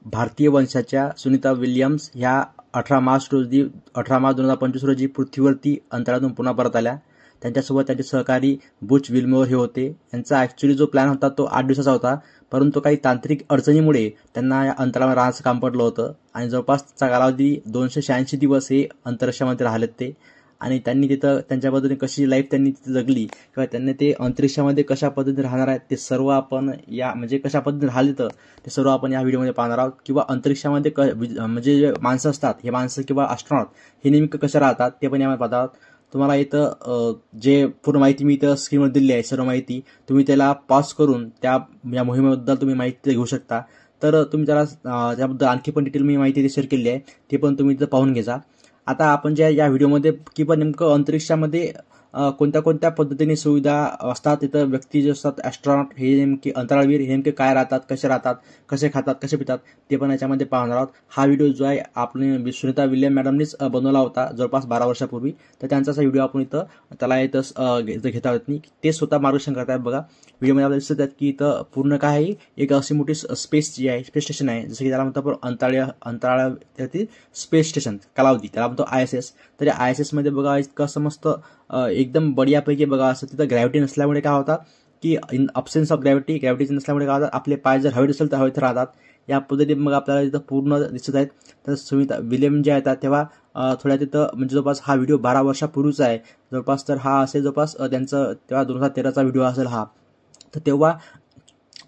भारतीय वंशाच्या सुनीता विल्यम्स ह्या 18 मार्च 2025 रोजी पृथ्वीवरती अंतराळातून पुन्हा परत आल्या. त्यांच्यासोबत त्यांचे सहकारी बुच विल्मोर हे होते. यांचा ॲक्च्युली जो प्लॅन होता तो 8 दिवसाचा होता, परंतु काही तांत्रिक अडचणीमुळे त्यांना या अंतराळावर राहण्याचं काम पडलं होतं आणि जवळपास त्याचा कालावधी 286 दिवस हे अंतरिक्षामध्ये राहिलेत ते. आणि त्यांनी तिथं त्यांच्या पद्धतीने कशी लाईफ त्यांनी तिथे जगली किंवा त्यांनी ते अंतरिक्षामध्ये कशा पद्धतीने राहणार आहेत ते सर्व आपण म्हणजे कशा पद्धतीने राहिले तर ते सर्व आपण या व्हिडिओमध्ये पाहणार आहोत. किंवा अंतरिक्षामध्ये म्हणजे जे माणसं असतात हे माणसं किंवा ॲस्ट्रॉनॉट हे नेमकं कशा राहतात ते पण यामध्ये पाहत आहोत. तुम्हाला इथं जे पूर्ण माहिती मी इथं स्क्रीनवर दिली आहे सर्व माहिती तुम्ही त्याला पॉज करून या मोहिमेबद्दल तुम्ही माहिती घेऊ शकता. तर तुम्ही त्याला त्याबद्दल आणखी पण डिटेल मी माहिती शेअर केली आहे ते पण तुम्ही इथं पाहून घ्या. आता आपण या व्हिडिओमध्ये किंवा नेमकं अंतरिक्षामध्ये कोणत्या कोणत्या पद्धतीने सुविधा असतात, तिथं व्यक्ती जे असतात ॲस्ट्रॉनॉट हे नेमके अंतराळवीर हे नेमके काय राहतात, कसे खातात, कसे पितात ते पण याच्यामध्ये पाहणार आहोत. हा व्हिडिओ जो आहे आपण सुनीता विल्यम मॅडमनीच बनवला होता जवळपास 12 वर्षापूर्वी. तर त्यांचाच व्हिडिओ आपण इथं त्याला घेता येत नाही, ते स्वतः मार्गदर्शन करतात. बघा व्हिडिओमध्ये आपल्याला दिसत आहेत की इथं पूर्ण काय आहे, एक अशी मोठी स्पेस जी आहे स्पेस स्टेशन आहे, जसं की त्याला म्हणतो आपण अंतराळातील स्पेस स्टेशन कालावधी त्याला म्हणतो ISS. तर या ISS मध्ये बघा इतकं असं मस्त एकदम बढियापैकी बघा असं तिथं ग्रॅव्हिटी नसल्यामुळे काय होतात की इन अब्सेन्स ऑफ ग्रॅव्हिटी नसल्यामुळे काय होतात आपले पाय जर हवेत असेल तर हवेत राहतात. या पद्धतीने मग आपल्याला तिथं पूर्ण दिसत आहेत. तर सुनीता विल्यम जे आहेत तेव्हा थोड्या तिथं म्हणजे जवळपास हा व्हिडिओ 12 वर्षापूर्वीचा आहे जवळपास. तर हा असेल जवळपास त्यांचं तेव्हा 2013चा व्हिडिओ असेल हा. तर तेव्हा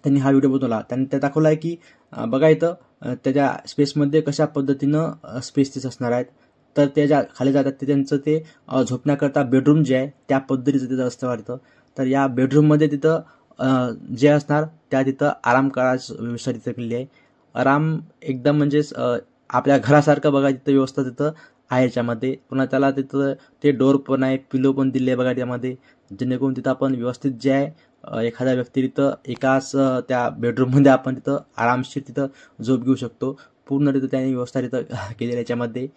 त्यांनी हा व्हिडिओ बनवला. त्यांनी ते दाखवला आहे की बघा इथं त्याच्या स्पेसमध्ये कशा पद्धतीनं स्पेस असणार आहेत. तर ते ज्या खाली जातात ते त्यांचं ते झोपण्याकरता बेडरूम जे आहे त्या पद्धतीचं तिथं असतं वाटतं. तर या बेडरूममध्ये तिथं जे असणार त्या तिथं आराम करायची व्यवस्था तिथं केलेली आहे. आराम एकदम म्हणजेच आपल्या घरासारखं बघा तिथं व्यवस्था तिथं आहे याच्यामध्ये. पुन्हा त्याला तिथं ते डोर पण आहे, पिलो पण दिले आहे बघा त्यामध्ये, जेणेकरून तिथं आपण व्यवस्थित जे आहे एखाद्या व्यक्ती तिथं एकाच त्या बेडरूममध्ये आपण तिथं आरामशीर तिथं झोप घेऊ शकतो. पूर्ण तिथं त्यांनी व्यवस्था तिथं केलेली याच्यामध्ये.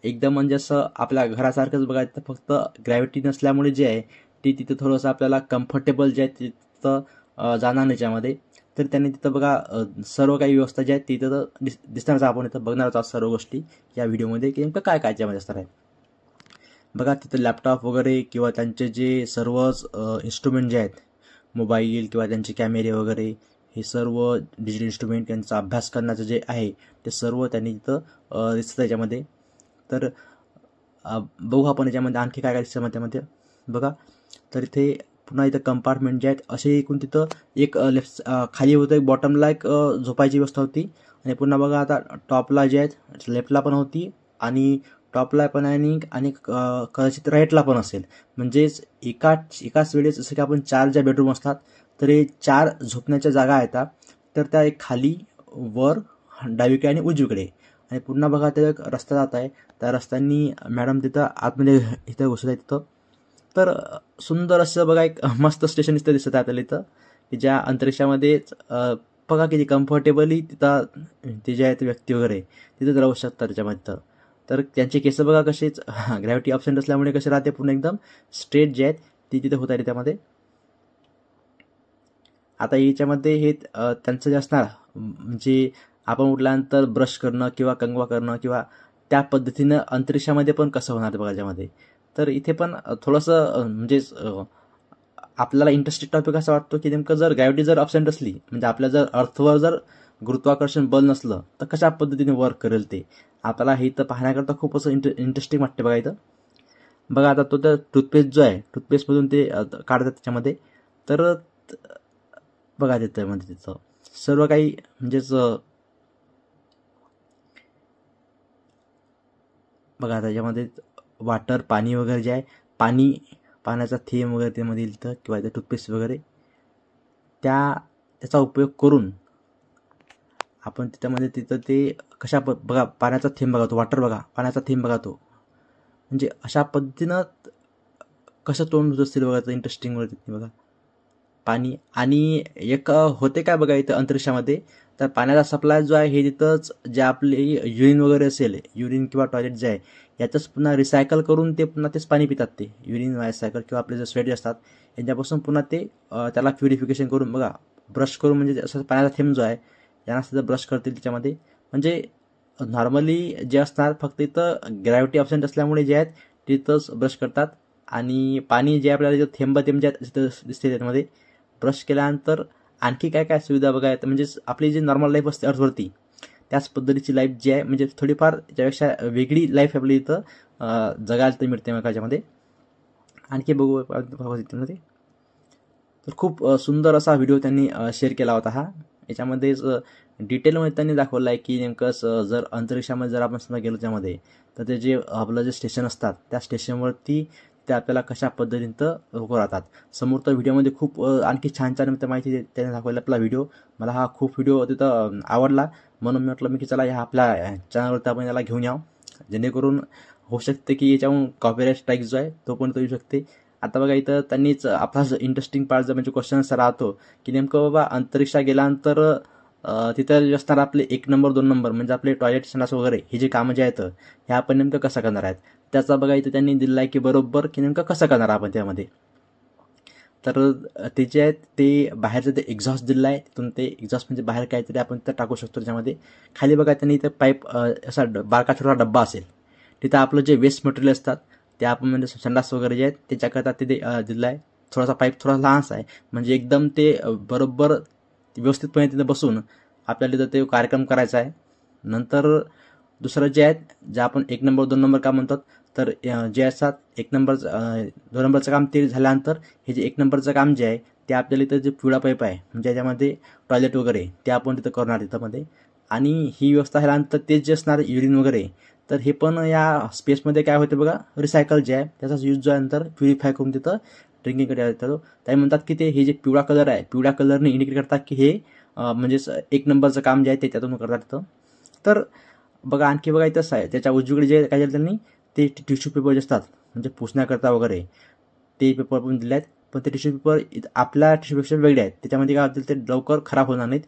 एकदम म्हणजे असं आपल्या घरासारखंच बघा तिथं, फक्त ग्रॅव्हिटी नसल्यामुळे जे आहे ते तिथं थोडंसं आपल्याला कम्फर्टेबल जे आहे तिथं जाणार नाही याच्यामध्ये. तर त्यांनी तिथं बघा सर्व काही व्यवस्था ज्या आहेत तिथं दिसणारच आपण इथं बघणारच आहोत सर्व गोष्टी या व्हिडिओमध्ये की नेमकं काय काय त्यामध्ये असणार आहे. बघा तिथं लॅपटॉप वगैरे किंवा त्यांचे जे सर्वच इन्स्ट्रुमेंट जे आहेत मोबाईल किंवा त्यांचे कॅमेरे वगैरे हे सर्व डिजिटल इन्स्ट्रुमेंट त्यांचा अभ्यास करण्याचं जे आहे ते सर्व त्यांनी तिथं दिसतं त्याच्यामध्ये. तर बघू आपण याच्यामध्ये आणखी काय काय दिसतं त्यामध्ये. बघा तर इथे पुन्हा इथं कंपार्टमेंट जे आहेत असे एकूण तिथं एक लेफ्ट खाली होतं, एक बॉटमला एक झोपायची व्यवस्था होती आणि पुन्हा बघा आता टॉपला जे आहेत लेफ्टला पण होती आणि टॉपला पण आहे आणि कदाचित राईटला पण असेल. म्हणजेच एकाच वेळेस जसं की आपण 4 ज्या बेडरूम असतात तर हे 4 झोपण्याच्या जागा आहेत. तर त्या एक खाली वर डावीकडे आणि उजवीकडे आणि पुन्हा बघा ते एक रस्ता जात आहे, त्या रस्त्यांनी मॅडम तिथं आतमध्ये इथं घुसत आहे तिथं. तर सुंदर असं बघा एक मस्त स्टेशन इथं दिसत आहे आपल्याला इथं की ज्या अंतरिक्षामध्ये बघा किती कम्फर्टेबली तिथं ते जे आहेत व्यक्ती वगैरे तिथंच राहू शकतात त्याच्यामध्ये. तर त्यांचे केस बघा कसेच ग्रॅव्हिटी ऑप्शन असल्यामुळे कसे राहते पूर्ण एकदम स्ट्रेट जे आहेत ती तिथे होत आहे त्यामध्ये. आता याच्यामध्ये हे त्यांचं जे असणार म्हणजे आपण उठल्यानंतर ब्रश करणं किंवा कंगवा करणं किंवा त्या पद्धतीनं अंतरिक्षामध्ये पण कसं होणार बघा याच्यामध्ये. तर इथे पण थोडंसं म्हणजेच आपल्याला इंटरेस्टिंग टॉपिक असा वाटतो की नेमकं जर ग्रॅव्हिटी जर अब्सेंट असली म्हणजे आपल्या जर अर्थवर जर गुरुत्वाकर्षण बल नसलं तर कशा पद्धतीने वर्क करेल ते आपल्याला हे इथं पाहण्याकरता खूप असं इंटरेस्टिंग वाटते बघा इथं. बघा आता तो त्या टूथपेस्ट जो आहे टूथपेस्टमधून ते काढतात त्याच्यामध्ये. तर बघा त्याच्यामध्ये तिथं सर्व काही म्हणजेच बघा त्याच्यामध्ये वाटर पाणी वगैरे जे आहे पाण्याचा थेंब वगैरे त्यामध्ये इथं किंवा इथं टूथपेस्ट वगैरे त्याचा उपयोग करून आपण त्याच्यामध्ये तिथं ते कशा बघा पाण्याचा थेंब बघा तो वाटर बघा पाण्याचा थेंब बघा तो म्हणजे अशा पद्धतीनं कसं तोंड होत असतील बघा. इंटरेस्टिंग वगैरे बघा पाणी. आणि एक होते काय बघा इथं अंतरिक्षामध्ये तर पाण्याचा सप्लाय जो आहे हे तिथंच जे आपले युरिन वगैरे असेल युरिन किंवा टॉयलेट जे आहे याचंच पुन्हा रिसायकल करून ते पुन्हा तेच पाणी पितात. ते युरिन रिसायकल किंवा आपले जे स्वेट असतात यांच्यापासून पुन्हा ते त्याला प्युरिफिकेशन करून बघा ब्रश करून म्हणजे असं पाण्याचा थेंब जो आहे यांना सुद्धा ब्रश करतील त्याच्यामध्ये म्हणजे नॉर्मली जे असणार फक्त इथं ग्रॅव्हिटी ऑप्शन असल्यामुळे जे आहेत तिथंच ब्रश करतात आणि पाणी जे आपल्याला थेंब थेंब जे आहेत तिथं दिसते त्यामध्ये ब्रश केल्यानंतर आणखी काय काय सुविधा बघायला म्हणजे आपली जी नॉर्मल लाईफ असते अर्थवरती त्याच पद्धतीची लाईफ जी आहे म्हणजे थोडीफार त्यापेक्षा वेगळी लाईफ आपली इथं जगायला तर मिळते मग याच्यामध्ये. आणखी बघू त्यामध्ये तर खूप सुंदर असा व्हिडिओ त्यांनी शेअर केला होता हा. याच्यामध्येच डिटेलमध्ये त्यांनी दाखवलं आहे की नेमकं जर अंतरिक्षामध्ये जर आपण समजा गेलो त्यामध्ये तर ते जे आपलं जे स्टेशन असतात त्या स्टेशनवरती ते आपल्याला कशा पद्धतीनं उभं राहतात. समोर तर व्हिडिओमध्ये खूप आणखी छान छान माहिती त्याने दाखवला आपला व्हिडिओ. मला हा खूप व्हिडिओ तिथं आवडला म्हणून मी म्हटलं की चला ह्या आपल्या चॅनलवरती आपण याला घेऊन यावं जेणेकरून होऊ शकते की याच्याहून कॉपीराईट स्ट्राईक जो आहे तो पण येऊ शकते. आता बघा इथं त्यांनीच आपला इंटरेस्टिंग पार्ट जो म्हणजे क्वेश्चन असा राहतो की नेमकं बाबा अंतरिक्षात गेल्यानंतर तिथं जे असणार आपले 1 नंबर 2 नंबर म्हणजे आपले टॉयलेट संडास वगैरे हे जे कामं जे आहेत हे आपण नेमकं कसं करणार आहेत त्याचा बघा इथं त्यांनी दिलं आहे की बरोबर की नेमकं कसं करणार आपण त्यामध्ये. तर ते जे आहेत ते बाहेरचं ते एक्झॉस्ट दिलं आहे तिथून ते एक्झॉस्ट म्हणजे बाहेर काहीतरी आपण तर टाकू शकतो त्याच्यामध्ये. खाली बघा त्यांनी इथं पाईप असा बारका छोटा डब्बा असेल तिथं आपलं जे वेस्ट मटेरियल असतात ते आपण म्हणजे संडास वगैरे जे आहेत त्याच्याकरता ते दिलं आहे. थोडासा पाईप थोडा लहानसा आहे म्हणजे एकदम ते बरोबर व्यवस्थितपणे तिथं बसून आपल्याला तिथं ते कार्यक्रम करायचा आहे. नंतर दुसरं जे आहेत जे आपण 1 नंबर 2 नंबर काम म्हणतात तर जे असतात 1 नंबर 2 नंबरचं काम ते झाल्यानंतर हे जे 1 नंबरचं काम जे आहे ते आपल्याला इथं जे पिवळा पाईप आहे म्हणजे त्याच्यामध्ये टॉयलेट वगैरे ते आपण तिथं करणार तिथंमध्ये. आणि ही व्यवस्था झाल्यानंतर ते जे असणार युरिन वगैरे तर हे पण या स्पेसमध्ये काय होते बघा रिसायकल जे आहे त्याचाच यूज जो आहे नंतर प्युरिफाय करून तिथं ड्रिंकिंगकडे येतो. त्याही म्हणतात की ते हे जे पिवळा कलर आहे पिवळ्या कलरने इंडिकेट करतात की हे म्हणजेच 1 नंबरचं काम जे आहे ते त्यातून करतात तिथं. तर बघा आणखी बघा इथंच आहे त्याच्या उजवीकडे जे काय झालं त्यांनी ते टिश्यू पेपर जे असतात म्हणजे पुसण्याकरता वगैरे ते पेपर पण दिले आहेत. पण ते टिश्यू पेपर आपल्या टिश्यूपेक्षा वेगळे आहेत त्याच्यामध्ये काय होतील ते लवकर खराब होणार नाहीत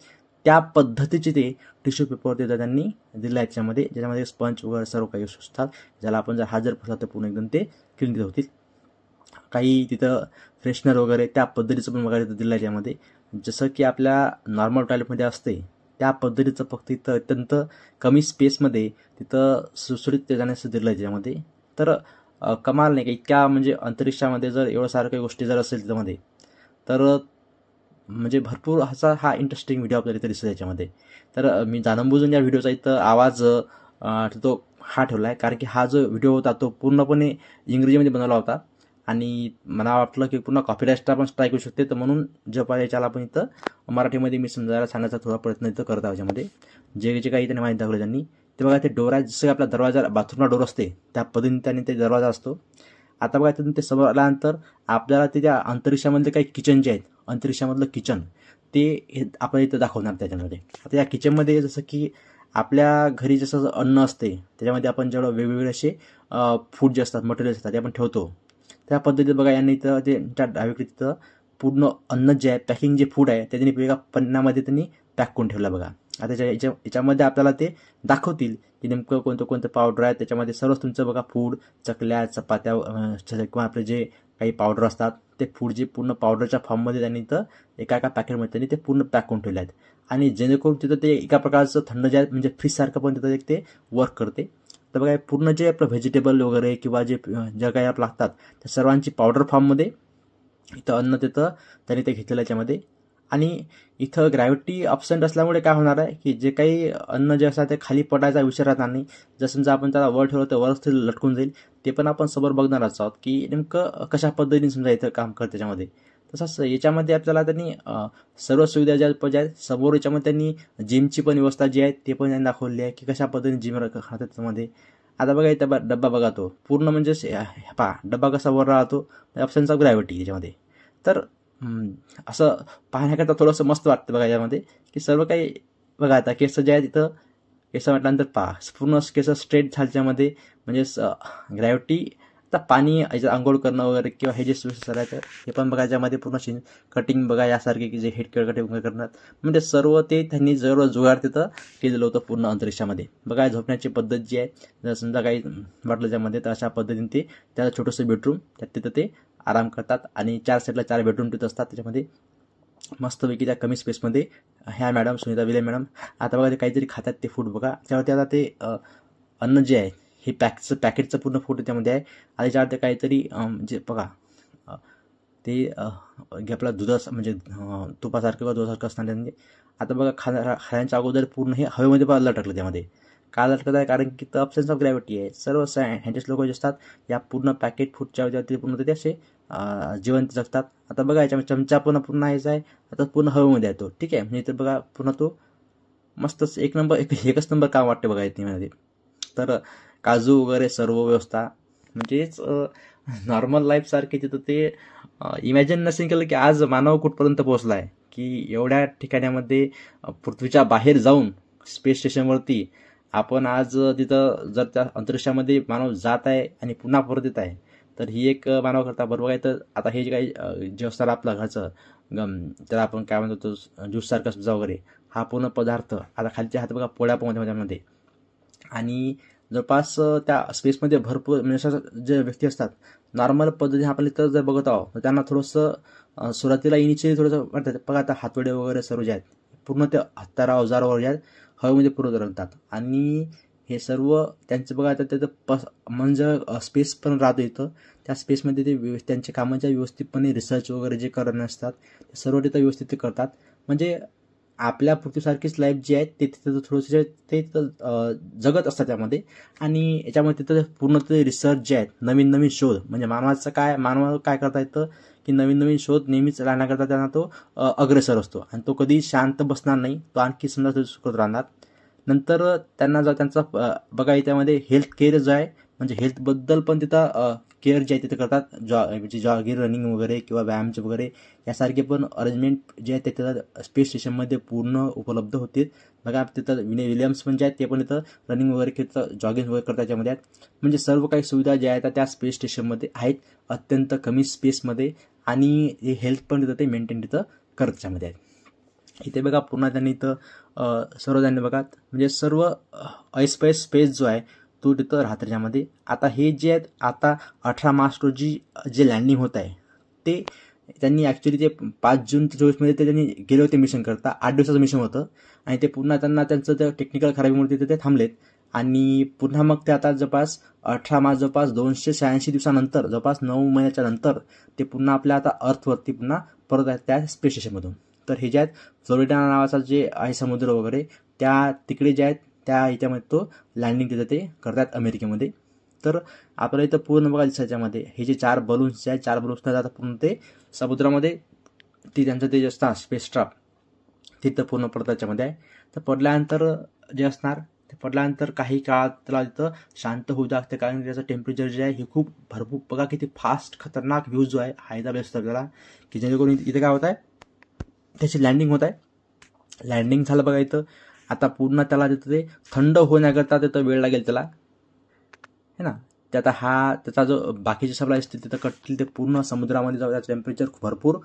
त्या पद्धतीचे ते टिश्यू पेपर तिथं त्यांनी दिलं आहे त्याच्यामध्ये ज्याच्यामध्ये स्पंज वगैरे सर्व काही असतात ज्याला आपण जर हात जर पुसला तर पूर्ण एकदम ते क्लीन तिथं होतील. काही तिथं फ्रेशनर वगैरे त्या पद्धतीचं पण वगैरे तिथं दिलं आहे त्यामध्ये जसं की आपल्या नॉर्मल टॉयलेटमध्ये असते त्या पद्धतीचं फक्त इथं अत्यंत कमी स्पेसमध्ये तिथं सुटसुटीत त्याच्याने असं दिलं आहे त्याच्यामध्ये. तर कमाल नाही का इतक्या म्हणजे अंतरिक्षामध्ये जर एवढं सारं काही गोष्टी जर असेल त्याच्यामध्ये तर म्हणजे भरपूर असा हा इंटरेस्टिंग व्हिडिओ आपल्याला इथं दिसतो याच्यामध्ये. तर मी जाणून बुजून या व्हिडिओचा इथं आवाज तो हा ठेवला आहे कारण की हा जो व्हिडिओ होता तो पूर्णपणे इंग्रजीमध्ये बनवला होता आणि मला वाटलं की पूर्ण कॉपीराईटला पण स्ट्राईक होऊ शकते तर म्हणून याच्याला आपण इथं मराठीमध्ये मी समजायला सांगण्याचा थोडा प्रयत्न इथं करत आहे याच्यामध्ये. जे काही त्यांनी माहिती दाखवलं त्यांनी ते बघा ते डोर आहे जसं आपला दरवाजा बाथरूमला डोर असते त्या पद्धतीने त्यांनी ते दरवाजा असतो. आता बघा तिथून ते समोर आल्यानंतर आपल्याला ते त्या अंतरिक्षामधले काही किचन जे आहेत अंतरिक्षामधलं किचन ते आपल्याला इथं दाखवणार त्याच्यामध्ये. आता या किचनमध्ये जसं की आपल्या घरी जसं अन्न असते त्याच्यामध्ये आपण जेवढं वेगवेगळे असे फूड जे असतात मटेरियल असतात ते आपण ठेवतो त्या पद्धतीत बघा यांनी इथं ते त्या डावीकडे तिथं पूर्ण अन्न जे आहे पॅकिंग जे फूड आहे ते त्यांनी एका पन्नामध्ये त्यांनी पॅक करून ठेवलं बघा. आता याच्यामध्ये आपल्याला ते दाखवतील की नेमकं कोणतं कोणतं पावडर आहे त्याच्यामध्ये सर्वच तुमचं बघा फूड चकल्या चपात्या किंवा आपले जे काही पावडर असतात ते फूड जे पूर्ण पावडरच्या फॉर्ममध्ये त्यांनी इथं एका पॅकेटमध्ये त्यांनी ते पूर्ण पॅक करून ठेवले आहेत. आणि जेणेकरून तिथं ते एका प्रकारचं थंड जे आहे म्हणजे फ्रीजसारखं पण तिथं ते वर्क करते. तर बघा पूर्ण जे आपलं व्हेजिटेबल वगैरे किंवा जे काही आपलं लागतात त्या सर्वांची पावडर फॉर्ममध्ये इथं अन्न तिथं त्यांनी ते घेतलेलं याच्यामध्ये. आणि इथं ग्रॅव्हिटी ऑप्शन असल्यामुळे काय होणार आहे की जे काही अन्न जे असतात ते खाली पडायचा विचार राहणार नाही. जर समजा आपण त्याला वर ठेवलं तर वरच ते लटकून जाईल ते पण आपण समोर बघणारच आहोत की नेमकं कशा पद्धतीने समजा इथं काम करतं त्याच्यामध्ये. तसंच याच्यामध्ये आपल्याला त्यांनी सर्व सुविधा ज्या आहेत समोर याच्यामध्ये त्यांनी जिमची पण व्यवस्था जी आहे ते पण त्यांनी दाखवली आहे की कशा पद्धतीने जिम राहतात त्याच्यामध्ये. आता बघा इथं डब्बा बघा तो पूर्ण म्हणजे डब्बा कसा वर राहतो ऑप्शनचा ग्रॅव्हिटी याच्यामध्ये. तर असं पाहण्याकरता थोडंसं मस्त वाटतं बघा यामध्ये की सर्व काही बघा आता केस जे आहे तिथं केस म्हटल्यानंतर पूर्ण केस स्ट्रेट झाल्याच्यामध्ये म्हणजे ग्रॅव्हिटी आता पाणी याच्यात आंघोळ करणं वगैरे किंवा हे जे करायचं हे पण बघा याच्यामध्ये पूर्ण कटिंग बघा यासारखे की जे हेड कटिंग वगैरे करणार म्हणजे सर्व ते त्यांनी जर जुगाड तिथं केलेलं होतं पूर्ण अंतरिक्षामध्ये. बघा झोपण्याची पद्धत जी आहे जर समजा काही वाटलं त्यामध्ये तर अशा पद्धतीने ते त्याला छोटंसं बेडरूम त्यात तिथं ते आराम करतात आणि 4 साईडला 4 बेडरूम तिथं असतात त्याच्यामध्ये मस्तपैकी त्या कमी स्पेसमध्ये ह्या मॅडम सुनीता विलियम मॅडम आता बघा ते काहीतरी खातात ते फूड बघा, त्यावरती आता ते अन्न जे आहे हे पॅकेटचं पूर्ण फूड त्यामध्ये आहे. आणि त्याच्यावर ते काहीतरी म्हणजे बघा ते आपला दुधाचं म्हणजे तुपासारखं किंवा दुधासारखं असणार त्यांनी. आता बघा खाण्याच्या अगोदर पूर्ण हे हवेमध्ये पण लटकलं त्यामध्ये. का लटकत आहे? कारण की अब्सेन्स ऑफ ग्रॅव्हिटी आहे. सर्व सायंटिस्ट लोक जे असतात या पूर्ण पॅकेट फूडच्या वरती पूर्ण ते असे जिवंत जगतात. आता बघा याच्यामध्ये चमचा पण पूर्ण यायचा आहे, आता पूर्ण हवेमध्ये येतो. ठीक आहे, म्हणजे इथे बघा पूर्ण तो मस्तच एकच नंबर काम वाटतं बघा यामध्ये. तर काजू वगैरे सर्व व्यवस्था म्हणजेच नॉर्मल लाईफ सारखे तिथं ते इमॅजिन नसेल केलं की आज मानव कुठपर्यंत पोहोचला आहे, की एवढ्या ठिकाणामध्ये पृथ्वीच्या बाहेर जाऊन स्पेस स्टेशनवरती आपण आज तिथं जर त्या अंतरिक्षामध्ये मानव जात आहे आणि पुन्हा परत येत आहे, तर ही एक मानव करता बरोबर आहे. तर आता हे जे काही जे असतात आपलं घरचं त्याला आपण काय म्हणतो ज्यूससारखं सुद्धा वगैरे हा पूर्ण पदार्थ आता खालच्या हात बघा पोळ्या पण त्यामध्ये. आणि जवळपास त्या स्पेसमध्ये भरपूर म्हणजे जे व्यक्ती असतात नॉर्मल पद्धतीने आपण इथं जर बघत आहोत तर त्यांना थोडंसं सुरुवातीला इनिशियली थोडंसं वाटतं. बघा आता हातवडे वगैरे सर्व जे आहेत पूर्ण ते हत्यारा अवजार वगैरे आहेत हवेमध्ये पूर्ण तरंगतात. आणि हे सर्व त्यांचं बघा आता तिथं म्हणजे स्पेस पण राहतो इथं. त्या स्पेसमध्ये ते त्यांच्या कामाच्या व्यवस्थितपणे रिसर्च वगैरे जे करणे असतात ते सर्व तिथं व्यवस्थित ते करतात. म्हणजे आपल्या पृथ्वीसारखीच लाईफ जी आहे ते तिथं थोडंसं ते तिथं जगत असतात त्यामध्ये. आणि याच्यामध्ये तिथं पूर्ण ते रिसर्च जे आहेत नवीन नवीन शोध म्हणजे मानवाला काय करता येतं की नवीन नवीन शोध नेहमीच राहण्याकरता त्यांना तो अग्रेसर असतो आणि तो कधी शांत बसणार नाही, तो आणखी समजा सुखत राहणार. नंतर त्यांना जर त्यांचा बघा त्यामध्ये हेल्थ केअर जो आहे म्हणजे हेल्थबद्दल पण तिथं केअर जे आहे तिथं करतात. म्हणजे जॉगिंग रनिंग वगैरे किंवा व्यायामचे वगैरे यासारखे पण अरेंजमेंट जे आहे ते तिथं स्पेस स्टेशनमध्ये पूर्ण उपलब्ध होतील. बघा तिथं विलियम्स पण जे आहेत ते पण इथं रनिंग वगैरे तिथं जॉगिंग वगैरे करतात त्याच्यामध्ये आहेत. म्हणजे सर्व काही सुविधा ज्या आहेत त्या स्पेस स्टेशनमध्ये आहेत अत्यंत कमी स्पेसमध्ये. आणि हे हेल्थ पण तिथं ते मेंटेन तिथं करत त्याच्यामध्ये आहेत. इथे बघा पुन्हा त्यांनी इथं सर्व त्यांनी बघा म्हणजे सर्व ऐसपैस स्पेस जो आहे तो तिथं राहतं त्याच्यामध्ये. आता हे जे आहेत आता 18 मार्च रोजी जे लँडिंग होत आहे ते त्यांनी ॲक्च्युली ते 5 जून 24 ते त्यांनी गेले होते मिशन करता. 8 दिवसाचं मिशन होतं आणि ते पुन्हा त्यांना त्यांचं त्या टेक्निकल खराबीमुळे तिथे ते थांबलेत. आणि पुन्हा मग ते आता जवळपास 18 मार्च जवळपास 286 दिवसानंतर जवळपास 9 महिन्याच्या नंतर ते पुन्हा आपल्या आता अर्थवरती पुन्हा परत आहेत त्या स्पेस स्टेशनमधून. तर हे जे आहेत फ्लोरिडा नावाचा जे आहे समुद्र वगैरे त्या तिकडे जे आहेत त्या याच्यामध्ये तो लँडिंग तिथं ते करतात अमेरिकेमध्ये. तर आपल्याला इथं पूर्ण बघा त्याच्यामध्ये हे जे 4 बलून्स जे आहेत 4 बलून्सनं जातात पूर्ण ते समुद्रामध्ये ती त्यांचं ते जे असतात स्पेस ट्राप तिथं पूर्ण पडतं त्याच्यामध्ये आहे. तर पडल्यानंतर जे असणार ते पडल्यानंतर काही काळात त्याला तिथं शांत होऊ लागते कारण त्याचं टेम्परेचर जे आहे हे खूप भरपूर बघा किती फास्ट खतरनाक व्ह्यूज जो आहे हायदा बेस्ट आपल्याला की जेणेकरून इथे काय होत आहे त्याची लँडिंग होत आहे. लँडिंग झालं बघा इथं. आता पूर्ण त्याला तिथं ते थंड होण्याकरता तिथं वेळ लागेल त्याला है ना. ते आता त्याचा जो बाकीचे सप्लाय असतील तिथं कटतील ते पूर्ण समुद्रामध्ये जाऊ त्याचं टेम्परेचर भरपूर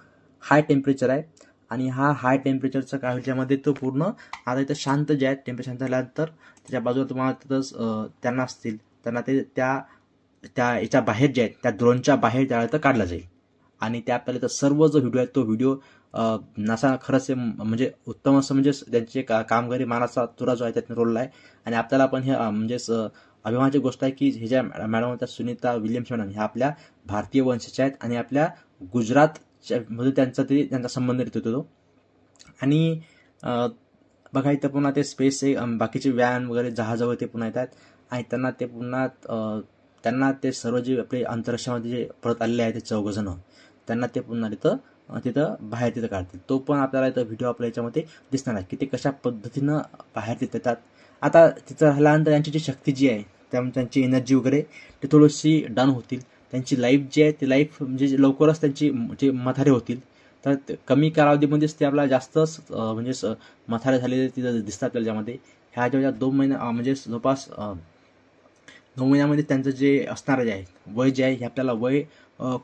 हाय टेम्परेचर आहे. आणि हा हाय टेम्परेचरचा काळच्यामध्ये तो पूर्ण आता इथं शांत जे आहे टेम्परेचर शांत झाल्यानंतर त्याच्या बाजूला तुम्हाला तिथं त्यांना असतील त्यांना ते त्या याच्या बाहेर जे आहेत त्या ड्रोनच्या बाहेर त्या इथं काढला जाईल. आणि त्या आपल्याला तर सर्व जो व्हिडिओ आहे तो व्हिडिओ नासा खरंच म्हणजे उत्तम असं म्हणजे त्यांचे कामगारी मानाचा तुरा जो आहे त्यातून रोल आहे. आणि आपल्याला पण हे म्हणजे अभिमानाची गोष्ट आहे की हे ज्या मॅडम होत्या सुनीता विलियम्स मॅडम ह्या आपल्या भारतीय वंशाच्या आहेत आणि आपल्या गुजरातमध्ये त्यांचा संबंध येत होतो. आणि बघा इथं पुन्हा ते स्पेस बाकीचे व्यान वगैरे जहाज वगैरे ते पुन्हा येतात आणि त्यांना ते पुन्हा त्यांना ते सर्व जे आपले अंतरिक्षामध्ये जे परत आलेले आहेत ते 14 जण त्यांना ते पुन्हा तिथं बाहेर तिथं काढतील. तो पण आपल्याला इथं व्हिडिओ आपल्या याच्यामध्ये दिसणार आहे की ते कशा पद्धतीनं बाहेर तिथं येतात. आता तिथं राहिल्यानंतर त्यांची जी शक्ती जी आहे त्यांची एनर्जी वगैरे ते थोडीशी डाऊन होतील. त्यांची लाईफ जी आहे ती लाईफ म्हणजे लवकरच त्यांची जे म्हातारे होतील. तर कमी कालावधीमध्येच ते आपल्याला जास्तच म्हणजे म्हातारे झालेले तिथं दिसतात आपल्याला त्यामध्ये. ह्या जेव्हा 2 महिने म्हणजे जवळपास 9 महिन्यामध्ये त्यांचं जे असणारं जे आहे वय जे आहे हे आपल्याला वय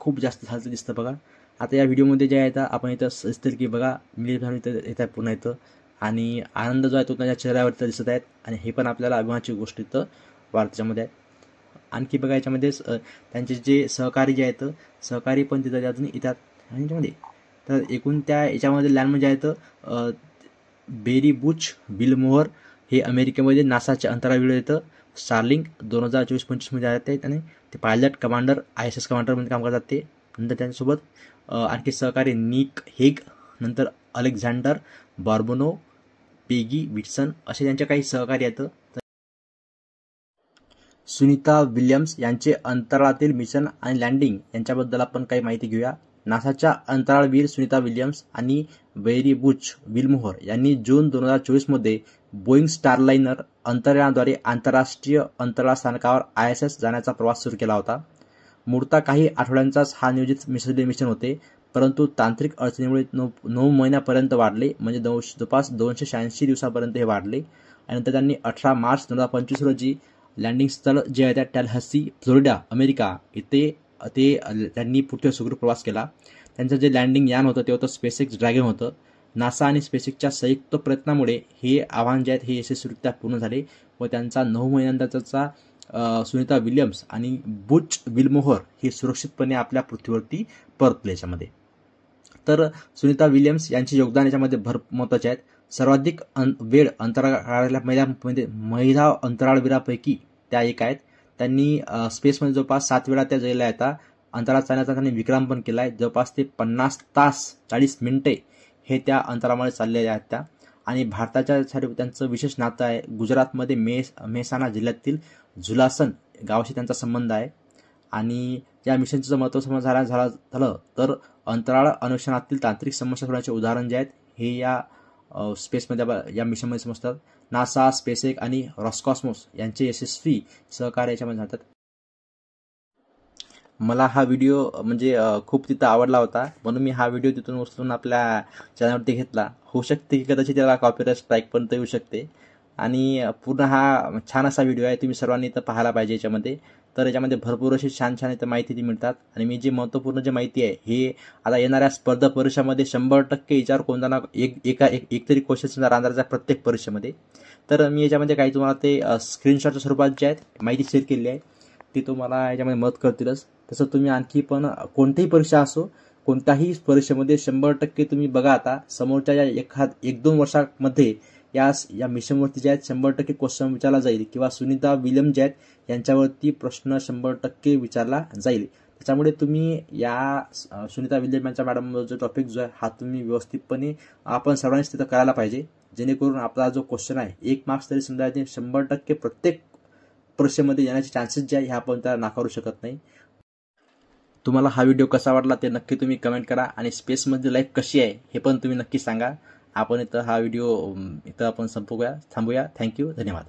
खूप जास्त झालं दिसतं बघा. आता या व्हिडिओमध्ये जे आहे आपण इथं दिसतील की बघा मिलियन इथं येत आहे पुन्हा इथं. आणि आनंद जो आहे तो त्यांच्या चेहऱ्यावरती दिसत आहेत. आणि हे पण आपल्याला अभिमानाची गोष्ट इथं वाढत्यामध्ये आहे. आणखी बघा याच्यामध्ये त्यांचे जे सहकारी जे आहेत सहकारी पण तिथं अजून येतात ह्याच्यामध्ये. तर एकूण त्या याच्यामध्ये लँड म्हणजे आहेत बेरी बुच विल्मोअर हे अमेरिकेमध्ये नासाच्या अंतराळवीर येतं. स्टार्लिंक 2024-25 मध्ये आले आणि ते पायलट कमांडर ISS कमांडरमध्ये काम करतात ते. नंतर त्यांच्यासोबत आणखी सहकारी निक हेग, नंतर अलेक्झांडर बार्बोनो, पेगी विटसन असे त्यांचे काही सहकारी आहेत. सुनीता विल्यम्स यांचे अंतराळातील मिशन आणि लँडिंग यांच्याबद्दल आपण काही माहिती घेऊया. नासाच्या अंतराळवीर सुनीता विल्यम्स आणि बेरी बुच विल्मोअर यांनी जून 2024 मध्ये बोईंग स्टारलाइनर अंतराळयानाद्वारे आंतरराष्ट्रीय अंतराळ स्थानकावर ISS जाण्याचा प्रवास सुरू केला होता. मूळतः काही आठवड्यांचाच हा नियोजित मिशन होते, परंतु तांत्रिक अडचणीमुळे 9 महिन्यापर्यंत वाढले, म्हणजे जवळपास 286 दिवसापर्यंत हे वाढले. आणि नंतर त्यांनी 18 मार्च 2025 रोजी लँडिंग स्थळ जे आहे त्या टॅलहसी, फ्लोरिडा, अमेरिका इथे त्यांनी पुढे सुखरूप प्रवास केला. त्यांचं जे लँडिंग यान होतं ते होतं स्पेसएक्स ड्रॅगन होतं. नासा आणि स्पेसएक्सच्या संयुक्त प्रयत्नामुळे हे आव्हान जे आहेत हे यशस्वीरित्या पूर्ण झाले व त्यांचा 9 महिन्यानंतरचा सुनीता विल्यम्स आणि बुच विल्मोअर हे सुरक्षितपणे आपल्या पृथ्वीवरती परतले. याच्यामध्ये तर सुनीता विल्यम्स यांचे योगदान याच्यामध्ये महत्त्वाचे आहेत. सर्वाधिक वेळ अंतराळाला महिला अंतराळवीरापैकी त्या एक आहेत. त्यांनी स्पेसमध्ये जवळपास 7 वेळा त्या गेल्या आहेत. अंतराळात जाण्याचा त्यांनी विक्रम पण केला आहे. जवळपास ते 50 तास 40 मिनिटे हे त्या अंतराळामध्ये चाललेले आहेत त्या. आणि भारताच्यासाठी त्यांचं विशेष नातं आहे. गुजरातमध्ये मेहसाणा जिल्ह्यातील झुलासन गावाशी त्यांचा संबंध आहे. आणि या मिशनचं महत्त्व झालं तर अंतराळ अन्वेषणातील तांत्रिक समस्या सोडवण्याचे उदाहरण जे आहेत हे या स्पेसमध्ये या मिशनमध्ये समजतात. नासा, स्पेसएक्स आणि रॉसकॉस्मोस यांचे यशस्वी सहकार्य याच्यामध्ये जातात. मला हा व्हिडिओ म्हणजे खूप तिथं आवडला होता, म्हणून मी हा व्हिडिओ तिथून उचलून आपल्या चॅनलवरती घेतला. होऊ शकते की कदाचित त्याला कॉपीराइट स्ट्राईक पण येऊ शकते. आणि पूर्ण हा छान असा व्हिडिओ आहे, तुम्ही सर्वांनी इथं पाहायला पाहिजे याच्यामध्ये. तर याच्यामध्ये भरपूर अशी छान इथं माहिती मिळतात. आणि मी जे महत्त्वपूर्ण जे माहिती आहे हे आता येणाऱ्या स्पर्धा परीक्षामध्ये 100% याच्यावर कोणता ना एक तरी क्वेश्चन राहणार प्रत्येक परीक्षेमध्ये. तर मी याच्यामध्ये काही तुम्हाला ते स्क्रीनशॉटच्या स्वरूपात जे आहेत माहिती शेअर केलेली आहे ती तुम्हाला याच्यामध्ये मदत करतीलच. तसं तुम्ही आणखी पण कोणतीही परीक्षा असो, कोणत्याही परीक्षेमध्ये 100% तुम्ही बघा. आता समोरच्या या 1-2 वर्षामध्ये या मिशनवरती जे आहेत 100% क्वेश्चन विचारला जाईल किंवा सुनीता विल्यम्स जे आहेत यांच्यावरती प्रश्न 100% विचारला जाईल. त्याच्यामुळे तुम्ही या सुनीता विल्यम्स यांच्या मॅडम जो टॉपिक जो आहे हा तुम्ही व्यवस्थितपणे आपण सर्वांनीच तिथं करायला पाहिजे, जेणेकरून आपला जो क्वेश्चन आहे 1 मार्क्स तरी समजा 100% प्रत्येक परीक्षेमध्ये येण्याचे चान्सेस जे आहे हे आपण त्याला नाकारू शकत नाही. तुम्हाला हा व्हिडिओ कसा वाटला ते नक्की तुम्ही कमेंट करा. आणि स्पेसमध्ये लाईफ कशी आहे हे पण तुम्ही नक्की सांगा. आपण इथं हा व्हिडिओ आपण थांबूया. थँक्यू, धन्यवाद.